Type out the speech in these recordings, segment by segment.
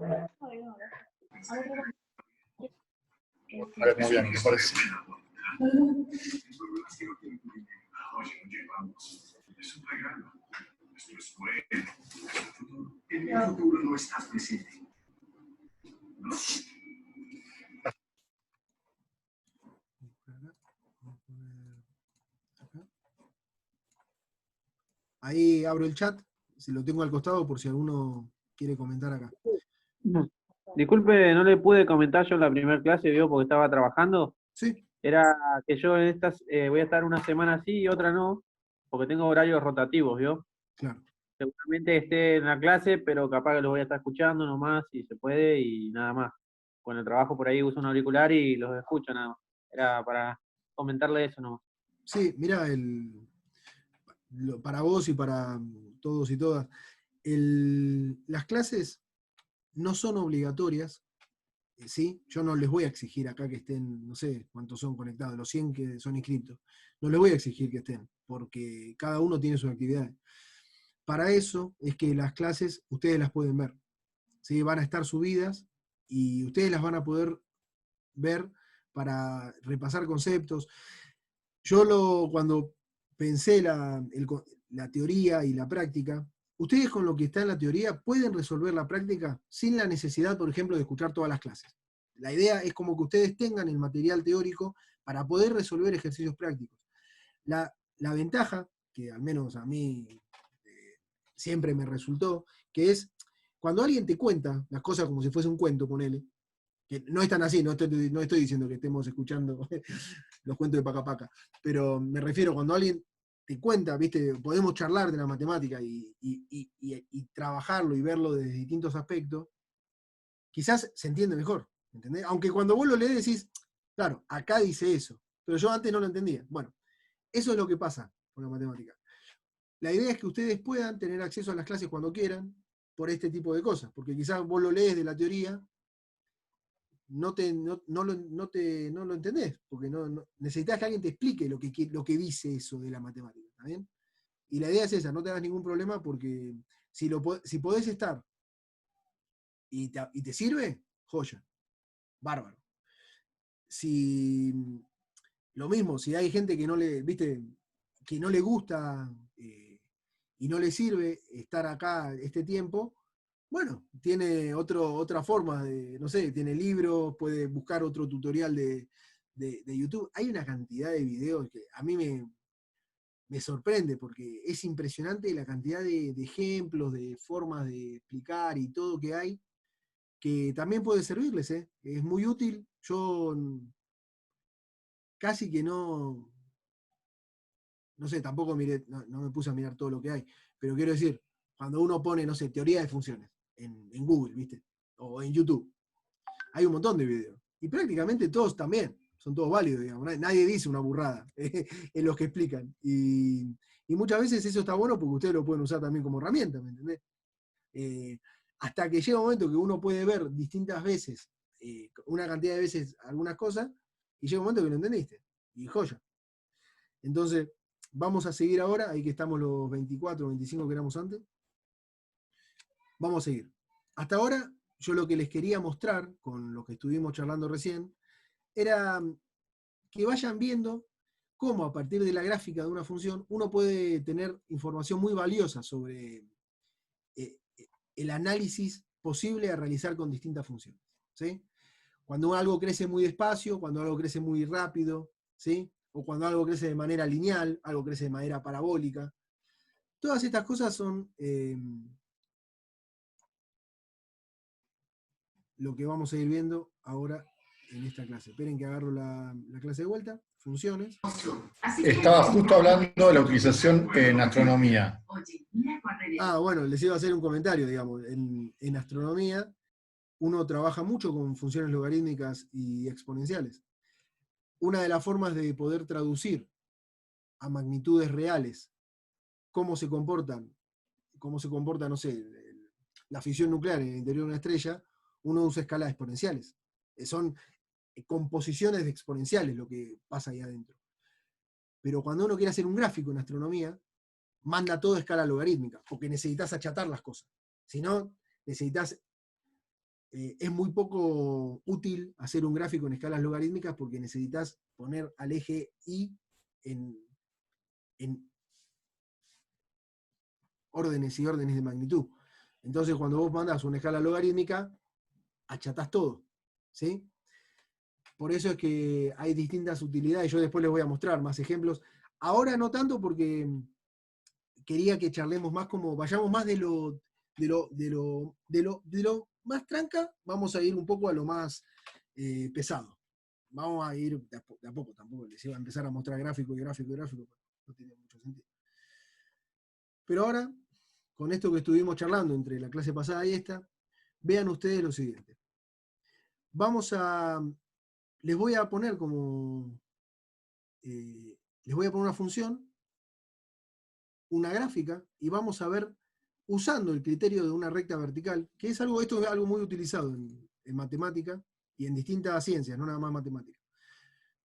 A ver, muy bien, ¿qué parece? En el futuro no estás presente. Ahí abro el chat, si lo tengo al costado por si alguno quiere comentar acá. Disculpe, no le pude comentar yo en la primera clase, vio, porque estaba trabajando. Sí. Era que yo en estas voy a estar una semana sí y otra no, porque tengo horarios rotativos, ¿vio? Claro. Seguramente esté en la clase, pero capaz que los voy a estar escuchando nomás, si se puede, y nada más. Con el trabajo por ahí uso un auricular y los escucho nada más. Era para comentarle eso nomás. Sí, mira, para vos y para todos y todas, las clases no son obligatorias, ¿sí? Yo no les voy a exigir acá que estén, no sé cuántos son conectados, los 100 que son inscritos. No les voy a exigir que estén, porque cada uno tiene sus actividades. Para eso es que las clases ustedes las pueden ver, ¿sí? Van a estar subidas y ustedes las van a poder ver para repasar conceptos. Cuando pensé la teoría y la práctica, ustedes con lo que está en la teoría pueden resolver la práctica sin la necesidad, por ejemplo, de escuchar todas las clases. La idea es como que ustedes tengan el material teórico para poder resolver ejercicios prácticos. La ventaja, que al menos a mí siempre me resultó, que es cuando alguien te cuenta las cosas como si fuese un cuento, ponele, que no es tan así, no estoy diciendo que estemos escuchando los cuentos de Paca Paca, pero me refiero cuando alguien te cuenta, ¿viste? Podemos charlar de la matemática y trabajarlo y verlo desde distintos aspectos, quizás se entiende mejor, ¿entendés? Aunque cuando vos lo lees decís, claro, acá dice eso, pero yo antes no lo entendía. Bueno, eso es lo que pasa con la matemática. La idea es que ustedes puedan tener acceso a las clases cuando quieran por este tipo de cosas, porque quizás vos lo lees de la teoría, no lo entendés, porque necesitas que alguien te explique lo que dice eso de la matemática, ¿está bien? Y la idea es esa, no te hagas ningún problema porque si podés estar y te sirve, joya, bárbaro. Si lo mismo, si hay gente que no le, viste, que no le gusta y no le sirve estar acá este tiempo, bueno, tiene otra forma de, no sé, tiene libros, puede buscar otro tutorial de YouTube. Hay una cantidad de videos que a mí me sorprende porque es impresionante la cantidad de ejemplos, de formas de explicar y todo que hay, que también puede servirles, ¿eh? Es muy útil. Yo casi que no sé, tampoco miré, no me puse a mirar todo lo que hay, pero quiero decir, cuando uno pone, no sé, teoría de funciones en Google, ¿viste? O en YouTube, hay un montón de videos. Y prácticamente todos también, son todos válidos, digamos. Nadie dice una burrada en los que explican. Y muchas veces eso está bueno porque ustedes lo pueden usar también como herramienta, ¿me entendés? Hasta que llega un momento que uno puede ver distintas veces, una cantidad de veces algunas cosas, y llega un momento que lo entendiste. Y joya. Entonces, vamos a seguir ahora, ahí que estamos los 24, 25 que éramos antes. Vamos a seguir. Hasta ahora, yo lo que les quería mostrar, con lo que estuvimos charlando recién, era que vayan viendo cómo a partir de la gráfica de una función uno puede tener información muy valiosa sobre el análisis posible a realizar con distintas funciones, ¿sí? Cuando algo crece muy despacio, cuando algo crece muy rápido, ¿sí? O cuando algo crece de manera lineal, algo crece de manera parabólica. Todas estas cosas son lo que vamos a ir viendo ahora en esta clase. Esperen que agarro la clase de vuelta. Funciones. Estaba justo hablando de la utilización en astronomía. Bueno, les iba a hacer un comentario, digamos. En astronomía uno trabaja mucho con funciones logarítmicas y exponenciales. Una de las formas de poder traducir a magnitudes reales cómo se comporta, no sé, la fisión nuclear en el interior de una estrella, uno usa escalas exponenciales. Son composiciones de exponenciales lo que pasa ahí adentro. Pero cuando uno quiere hacer un gráfico en astronomía, manda todo a escala logarítmica, porque necesitas achatar las cosas. Si no, necesitas es muy poco útil hacer un gráfico en escalas logarítmicas porque necesitas poner al eje Y en órdenes y órdenes de magnitud. Entonces, cuando vos mandás una escala logarítmica, achatás todo, ¿sí? Por eso es que hay distintas utilidades. Yo después les voy a mostrar más ejemplos. Ahora no tanto porque quería que charlemos más como, vayamos más de lo más tranca, vamos a ir un poco a lo más pesado. Vamos a ir de a poco, tampoco les iba a empezar a mostrar gráfico y gráfico y gráfico, no tiene mucho sentido. Pero ahora, con esto que estuvimos charlando entre la clase pasada y esta, vean ustedes lo siguiente. Les voy a poner les voy a poner una función, una gráfica, y vamos a ver, usando el criterio de una recta vertical, que es algo, esto es algo muy utilizado en matemática y en distintas ciencias, no nada más matemática.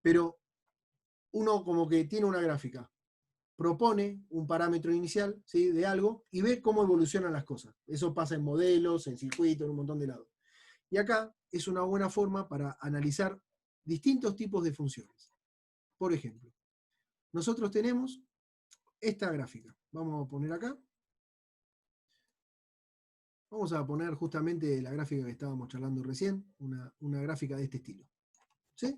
Pero uno como que tiene una gráfica, propone un parámetro inicial, ¿sí?, de algo, y ve cómo evolucionan las cosas. Eso pasa en modelos, en circuitos, en un montón de lados. Y acá es una buena forma para analizar distintos tipos de funciones. Por ejemplo, nosotros tenemos esta gráfica. Vamos a poner acá. Vamos a poner justamente la gráfica que estábamos charlando recién, una gráfica de este estilo. ¿Sí?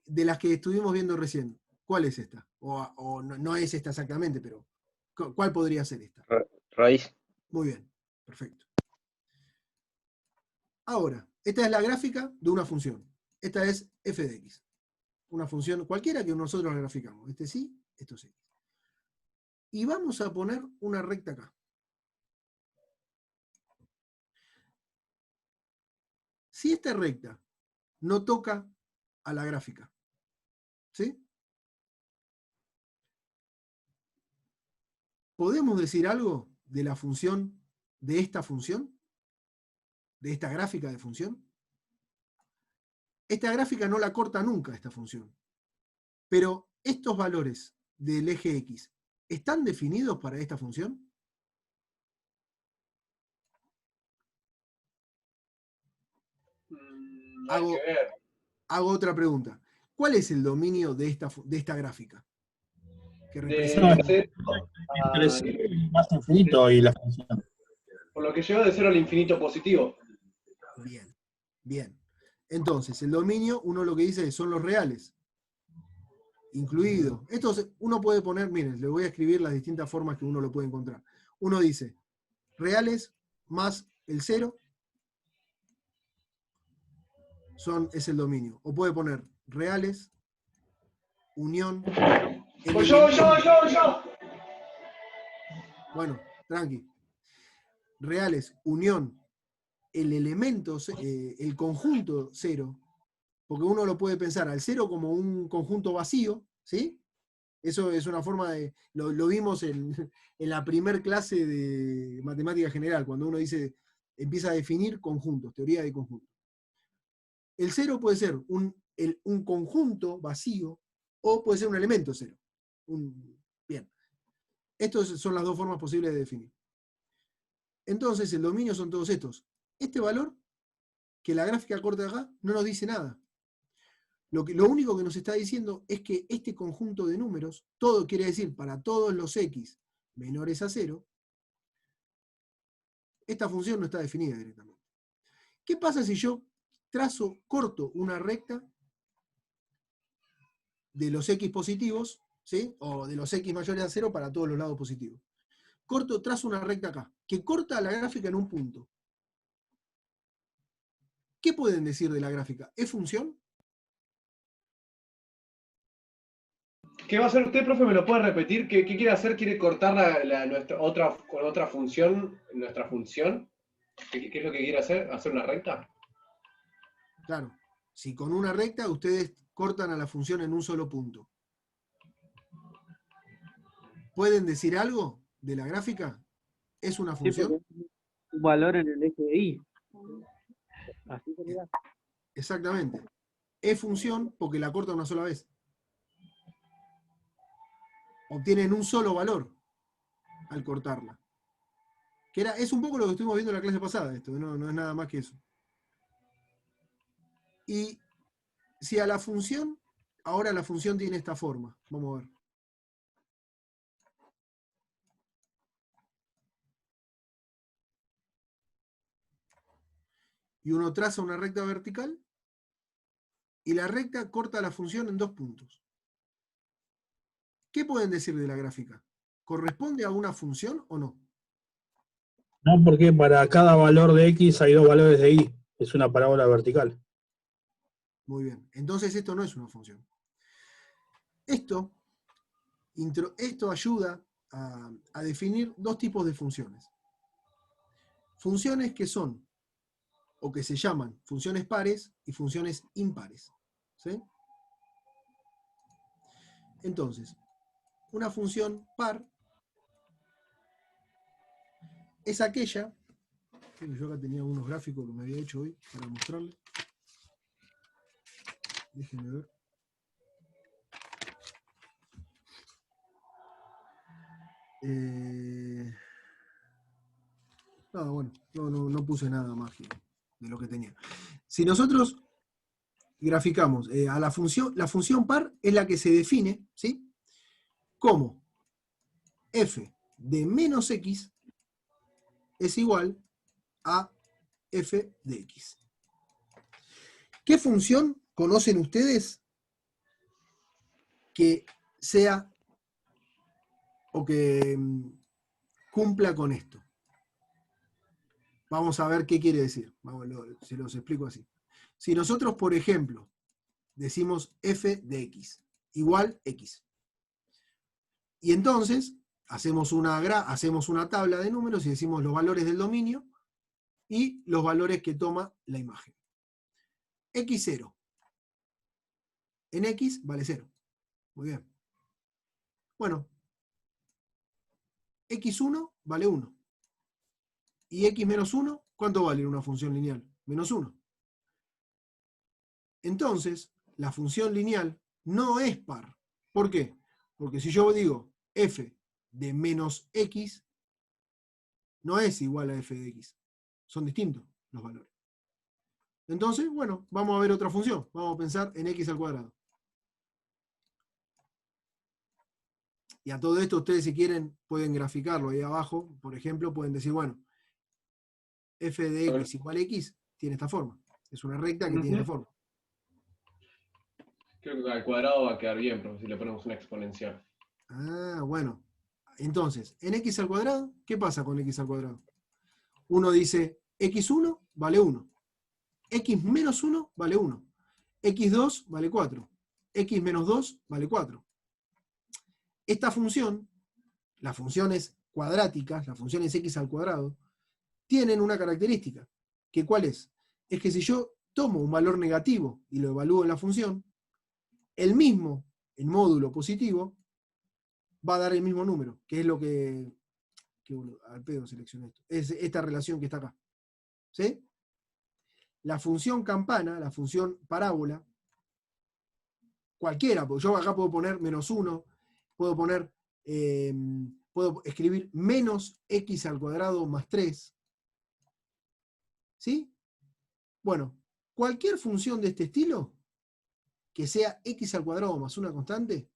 De las que estuvimos viendo recién, ¿cuál es esta? O no es esta exactamente, pero ¿cuál podría ser esta? Raíz. Muy bien, perfecto. Ahora, esta es la gráfica de una función. Esta es f de x. Una función cualquiera que nosotros la graficamos. Este sí, esto sí. Y vamos a poner una recta acá. Si esta recta no toca a la gráfica, ¿sí?, ¿podemos decir algo de la función, de esta función? ¿De esta gráfica de función? Esta gráfica no la corta nunca, esta función. Pero estos valores del eje X, ¿están definidos para esta función? Hago otra pregunta. ¿Cuál es el dominio de esta gráfica? Que representa... Es más infinito y la función. Por lo que lleva de 0 al infinito positivo. Bien, bien. Entonces, el dominio, uno lo que dice son los reales, incluido. Esto uno puede poner, miren, les voy a escribir las distintas formas que uno lo puede encontrar. Uno dice, reales más el 0 es el dominio. O puede poner reales, unión... Yo. Bueno, tranqui. Reales, unión, el elemento, el conjunto 0, porque uno lo puede pensar al 0 como un conjunto vacío, ¿sí? Eso es una forma de... Lo vimos en la primer clase de matemática general, cuando uno empieza a definir conjuntos, teoría de conjuntos. El 0 puede ser un conjunto vacío, o puede ser un elemento 0. Bien. Estas son las dos formas posibles de definir. Entonces, el dominio son todos estos. Este valor, que la gráfica corta de acá, no nos dice nada. Lo único que nos está diciendo es que este conjunto de números, todo quiere decir para todos los x menores a 0, esta función no está definida directamente. ¿Qué pasa si yo corto una recta de los x positivos, ¿sí?, o de los x mayores a 0 para todos los lados positivos? Trazo una recta acá, que corta la gráfica en un punto. ¿Qué pueden decir de la gráfica? ¿Es función? ¿Qué va a hacer usted, profe? ¿Me lo puede repetir? ¿Qué quiere hacer? ¿Quiere cortar con otra función, nuestra función? ¿Qué es lo que quiere hacer? ¿Hacer una recta? Claro. Si con una recta ustedes cortan a la función en un solo punto, ¿pueden decir algo de la gráfica? ¿Es una función? Sí, un valor en el eje de Y. Así sería. Exactamente. Es función porque la corta una sola vez. Obtienen un solo valor al cortarla. Es un poco lo que estuvimos viendo en la clase pasada, esto, no es nada más que eso. Y si a la función, ahora la función tiene esta forma, vamos a ver. Y uno traza una recta vertical, y la recta corta la función en 2 puntos. ¿Qué pueden decir de la gráfica? ¿Corresponde a una función o no? No, porque para cada valor de X hay 2 valores de Y. Es una parábola vertical. Muy bien. Entonces esto no es una función. Esto ayuda a definir 2 tipos de funciones. Funciones que son, o que se llaman, funciones pares y funciones impares. ¿Sí? Entonces, una función par es aquella, yo acá tenía unos gráficos que me había hecho hoy para mostrarles. Déjenme ver. No, bueno, no puse nada más de lo que tenía. Si nosotros graficamos a la función par es la que se define, ¿sí? Como f de menos x es igual a f de x. ¿Qué función conocen ustedes que sea o que cumpla con esto? Vamos a ver qué quiere decir. Se los explico así. Si nosotros, por ejemplo, decimos f de x igual x, y entonces hacemos una tabla de números y decimos los valores del dominio y los valores que toma la imagen. x0 en x vale 0. Muy bien. Bueno, x1 vale 1. Y x menos 1, ¿cuánto vale una función lineal? Menos 1. Entonces, la función lineal no es par. ¿Por qué? Porque si yo digo f de menos x, no es igual a f de x. Son distintos los valores. Entonces, bueno, vamos a ver otra función. Vamos a pensar en x al cuadrado. Y a todo esto, ustedes si quieren, pueden graficarlo ahí abajo. Por ejemplo, pueden decir, bueno, f de x igual a x tiene esta forma. Es una recta que tiene esta forma. Creo que al cuadrado va a quedar bien, pero si le ponemos una exponencial. Ah, bueno. Entonces, en x al cuadrado, ¿qué pasa con x al cuadrado? Uno dice, x1 vale 1. X menos 1 vale 1. x2 vale 4. X menos 2 vale 4. Esta función, las funciones cuadráticas, las funciones x al cuadrado, tienen una característica. ¿Que cuál es? Es que si yo tomo un valor negativo y lo evalúo en la función, el módulo positivo, va a dar el mismo número, que es lo que al pedo seleccioné esto. Es esta relación que está acá. ¿Sí? La función campana, la función parábola, cualquiera, porque yo acá puedo poner menos 1, puedo escribir menos x al cuadrado más 3. ¿Sí? Bueno, cualquier función de este estilo, que sea x al cuadrado más una constante,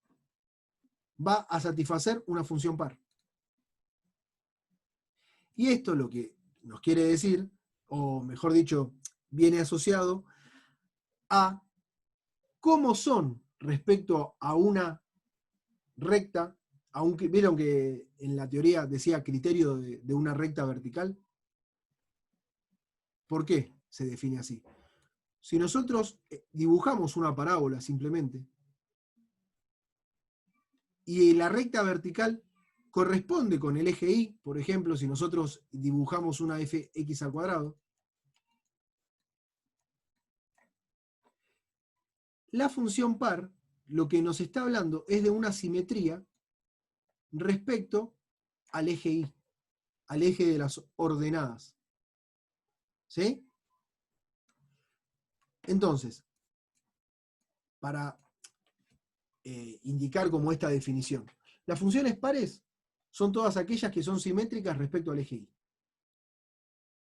va a satisfacer una función par. Y esto lo que nos quiere decir, o mejor dicho, viene asociado a cómo son respecto a una recta, aunque vieron que en la teoría decía criterio de una recta vertical. ¿Por qué se define así? Si nosotros dibujamos una parábola simplemente, y la recta vertical corresponde con el eje Y, por ejemplo, si nosotros dibujamos una fx al cuadrado, la función par lo que nos está hablando es de una simetría respecto al eje Y, al eje de las ordenadas. ¿Sí? Entonces, para indicar como esta definición, las funciones pares son todas aquellas que son simétricas respecto al eje Y.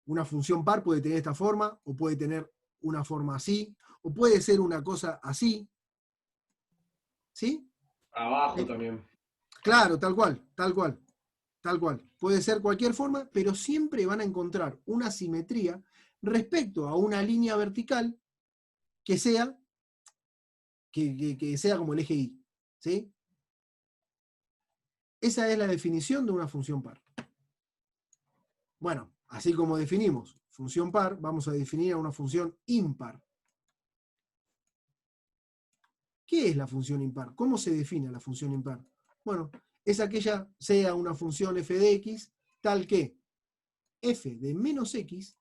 Una función par puede tener esta forma, o puede tener una forma así, o puede ser una cosa así. ¿Sí? Abajo también. Claro, tal cual, tal cual, tal cual. Puede ser cualquier forma, pero siempre van a encontrar una simetría respecto a una línea vertical que sea, que sea como el eje Y. ¿Sí? Esa es la definición de una función par. Bueno, así como definimos función par, vamos a definir a una función impar. ¿Qué es la función impar? ¿Cómo se define la función impar? Bueno, es aquella, sea una función f de x, tal que f de menos x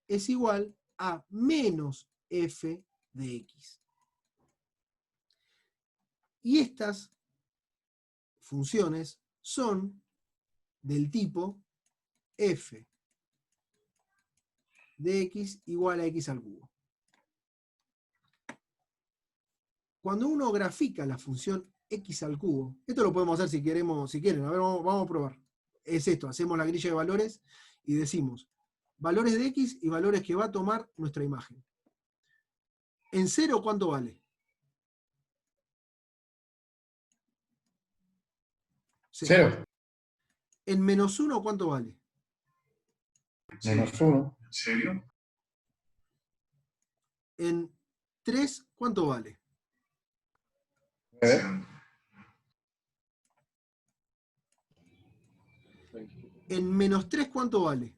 es igual a menos f de x. Y estas funciones son del tipo f de x igual a x al cubo. Cuando uno grafica la función x al cubo, esto lo podemos hacer si queremos, si quieren, a ver, vamos a probar. Es esto, hacemos la grilla de valores y decimos valores de x y valores que va a tomar nuestra imagen. En 0, ¿cuánto vale? 0. En menos 1, ¿cuánto vale? Menos 1. ¿En serio? En 3, ¿cuánto vale? 9. En menos 3, ¿cuánto vale?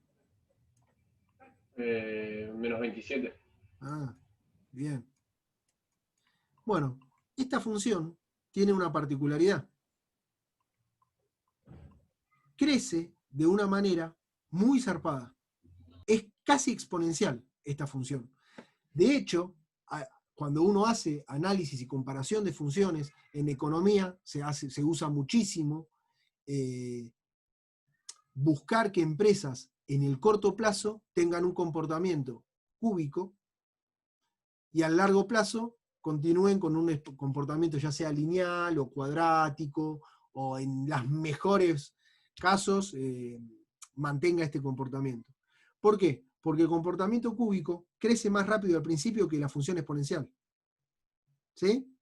Menos 27. Ah, bien. Bueno, esta función tiene una particularidad. Crece de una manera muy zarpada. Es casi exponencial esta función. De hecho, cuando uno hace análisis y comparación de funciones, en economía se usa muchísimo buscar que empresas en el corto plazo tengan un comportamiento cúbico y a largo plazo continúen con un comportamiento ya sea lineal o cuadrático, o en los mejores casos mantenga este comportamiento. ¿Por qué? Porque el comportamiento cúbico crece más rápido al principio que la función exponencial. ¿Sí?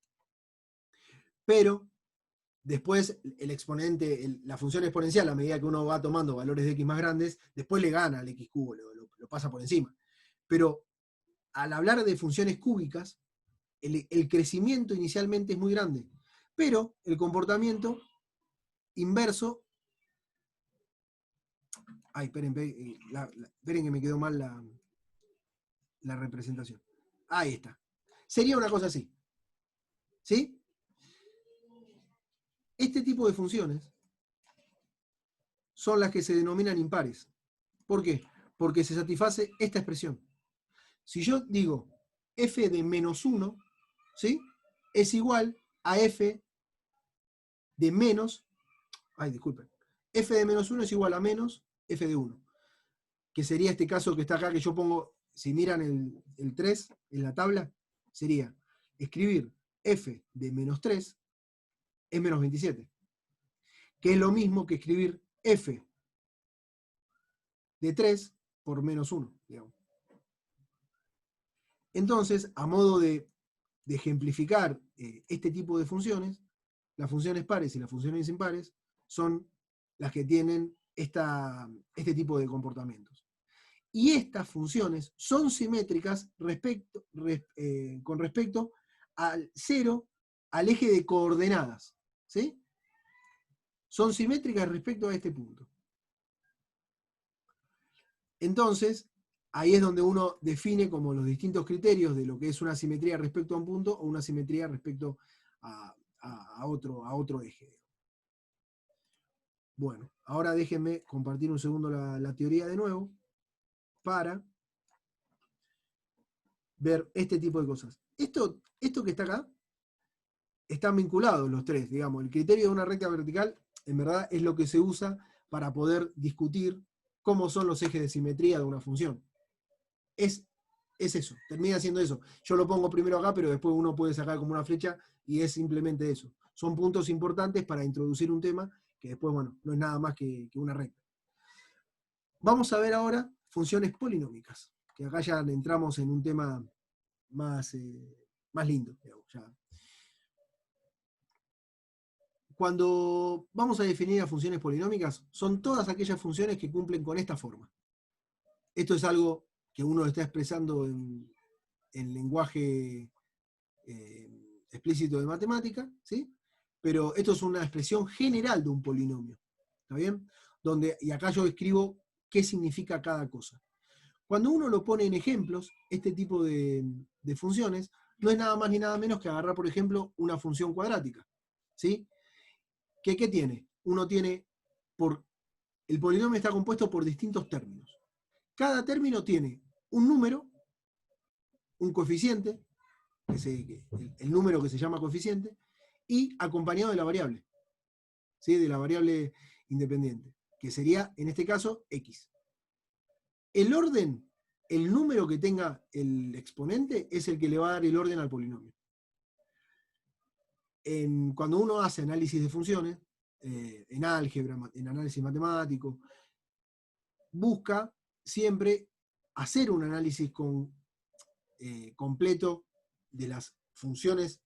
Pero después el exponente, la función exponencial, a medida que uno va tomando valores de x más grandes, después le gana al x cubo, lo pasa por encima. Pero al hablar de funciones cúbicas, el crecimiento inicialmente es muy grande, pero el comportamiento inverso... Ay, esperen que me quedó mal la representación. Ahí está. Sería una cosa así. ¿Sí? Este tipo de funciones son las que se denominan impares. ¿Por qué? Porque se satisface esta expresión. Si yo digo f de menos 1, ¿sí? Es igual a f de menos, f de menos 1 es igual a menos f de 1, que sería este caso que está acá, que yo pongo, si miran el 3 en la tabla, sería escribir f de menos 3 es menos 27, que es lo mismo que escribir f de 3 por menos 1, digamos. Entonces, a modo de ejemplificar este tipo de funciones, las funciones pares y las funciones impares son las que tienen este tipo de comportamientos. Y estas funciones son simétricas con respecto al 0, al eje de coordenadas. ¿Sí? Son simétricas respecto a este punto. Entonces, ahí es donde uno define como los distintos criterios de lo que es una simetría respecto a un punto o una simetría respecto a otro eje. Bueno, ahora déjenme compartir un segundo la teoría de nuevo para ver este tipo de cosas. Esto que está acá, están vinculados los tres, digamos. El criterio de una recta vertical, en verdad, es lo que se usa para poder discutir cómo son los ejes de simetría de una función. Es eso, termina siendo eso. Yo lo pongo primero acá, pero después uno puede sacar como una flecha y es simplemente eso. Son puntos importantes para introducir un tema que después, bueno, no es nada más que una recta. Vamos a ver ahora funciones polinómicas, que acá ya entramos en un tema más lindo, digamos, ya. Cuando vamos a definir las funciones polinómicas, son todas aquellas funciones que cumplen con esta forma. Esto es algo que uno está expresando en lenguaje explícito de matemática, ¿sí? Pero esto es una expresión general de un polinomio, ¿está bien? Y acá yo escribo qué significa cada cosa. Cuando uno lo pone en ejemplos, este tipo de funciones, no es nada más ni nada menos que agarrar, por ejemplo, una función cuadrática, ¿sí? ¿Qué tiene? Uno tiene, el polinomio está compuesto por distintos términos. Cada término tiene un número, un coeficiente, el número que se llama coeficiente, y acompañado de la variable, ¿sí? De la variable independiente, que sería, en este caso, x. El orden, el número que tenga el exponente, es el que le va a dar el orden al polinomio. Cuando uno hace análisis de funciones, en álgebra, en análisis matemático, busca siempre hacer un análisis completo de las funciones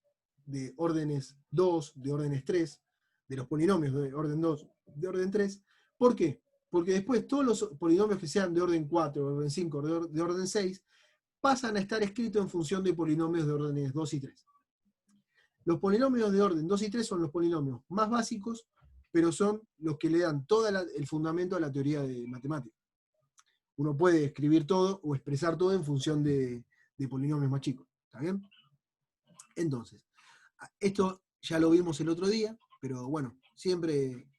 de órdenes 2, de órdenes 3, de los polinomios de orden 2, de orden 3. ¿Por qué? Porque después todos los polinomios que sean de orden 4, de orden 5, de orden 6, pasan a estar escritos en función de polinomios de órdenes 2 y 3. Los polinomios de orden 2 y 3 son los polinomios más básicos, pero son los que le dan todo el fundamento a la teoría de matemática. Uno puede escribir todo o expresar todo en función de polinomios más chicos. ¿Está bien? Entonces, esto ya lo vimos el otro día, pero bueno, siempre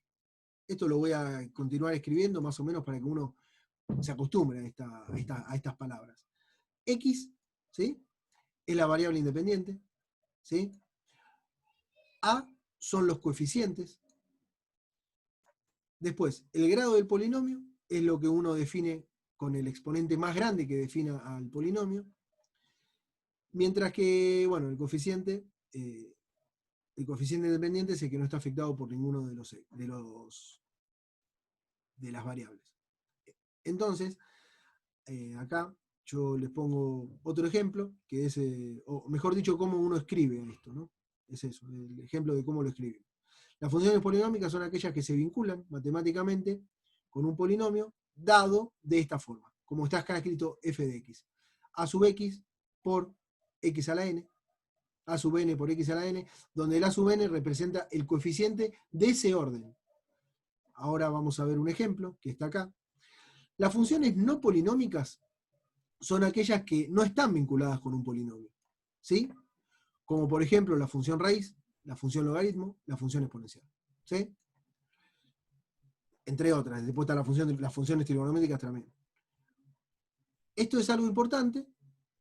esto lo voy a continuar escribiendo más o menos para que uno se acostumbre a estas palabras. X, ¿sí? Es la variable independiente, ¿sí? A son los coeficientes. Después, el grado del polinomio es lo que uno define con el exponente más grande que defina al polinomio. Mientras que, bueno, el coeficiente independiente es el que no está afectado por ninguno de las variables. Entonces, acá yo les pongo otro ejemplo, que es, o mejor dicho, cómo uno escribe esto, ¿no? Es eso, el ejemplo de cómo lo escriben. Las funciones polinómicas son aquellas que se vinculan matemáticamente con un polinomio dado de esta forma, como está acá escrito f de x. A sub x por x a la n, a sub n por x a la n, donde el a sub n representa el coeficiente de ese orden. Ahora vamos a ver un ejemplo, que está acá. Las funciones no polinómicas son aquellas que no están vinculadas con un polinomio, ¿sí? Como por ejemplo la función raíz, la función logaritmo, la función exponencial, ¿sí? Entre otras. Después está las funciones trigonométricas también. Esto es algo importante,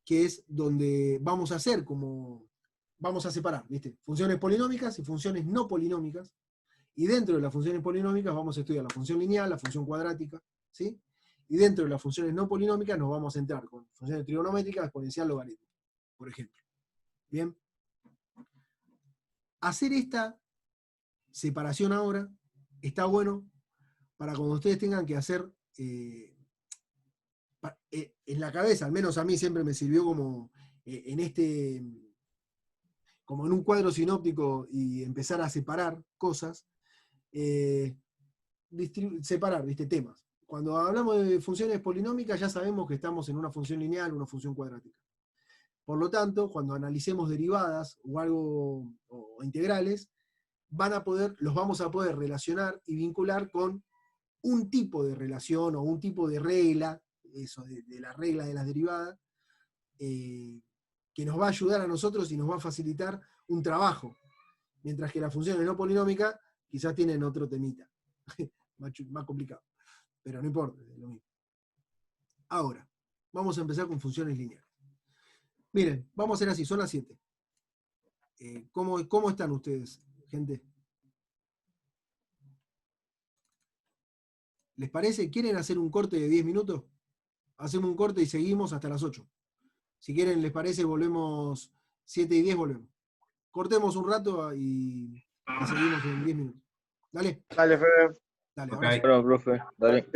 que es donde vamos a separar, ¿viste? Funciones polinómicas y funciones no polinómicas, y dentro de las funciones polinómicas vamos a estudiar la función lineal, la función cuadrática, ¿sí? Y dentro de las funciones no polinómicas nos vamos a centrar con funciones trigonométricas, exponencial, logaritmo, por ejemplo. ¿Bien? Hacer esta separación ahora está bueno para cuando ustedes tengan que hacer en la cabeza, al menos a mí siempre me sirvió como como en un cuadro sinóptico y empezar a separar cosas, separar, ¿viste? Temas. Cuando hablamos de funciones polinómicas ya sabemos que estamos en una función lineal o una función cuadrática. Por lo tanto, cuando analicemos derivadas o algo o integrales, los vamos a poder relacionar y vincular con un tipo de relación o un tipo de regla, eso de la regla de las derivadas, que nos va a ayudar a nosotros y nos va a facilitar un trabajo. Mientras que las funciones no polinómicas quizás tienen otro temita, más complicado. Pero no importa, es lo mismo. Ahora, vamos a empezar con funciones lineales. Miren, vamos a hacer así, son las 7. ¿Cómo están ustedes, gente? ¿Les parece? ¿Quieren hacer un corte de 10 minutos? Hacemos un corte y seguimos hasta las 8. Si quieren, les parece, volvemos 7 y 10, volvemos. Cortemos un rato y seguimos en 10 minutos. Dale. Dale, Fede. Dale, Ok. abrazo. Bueno, profe, dale.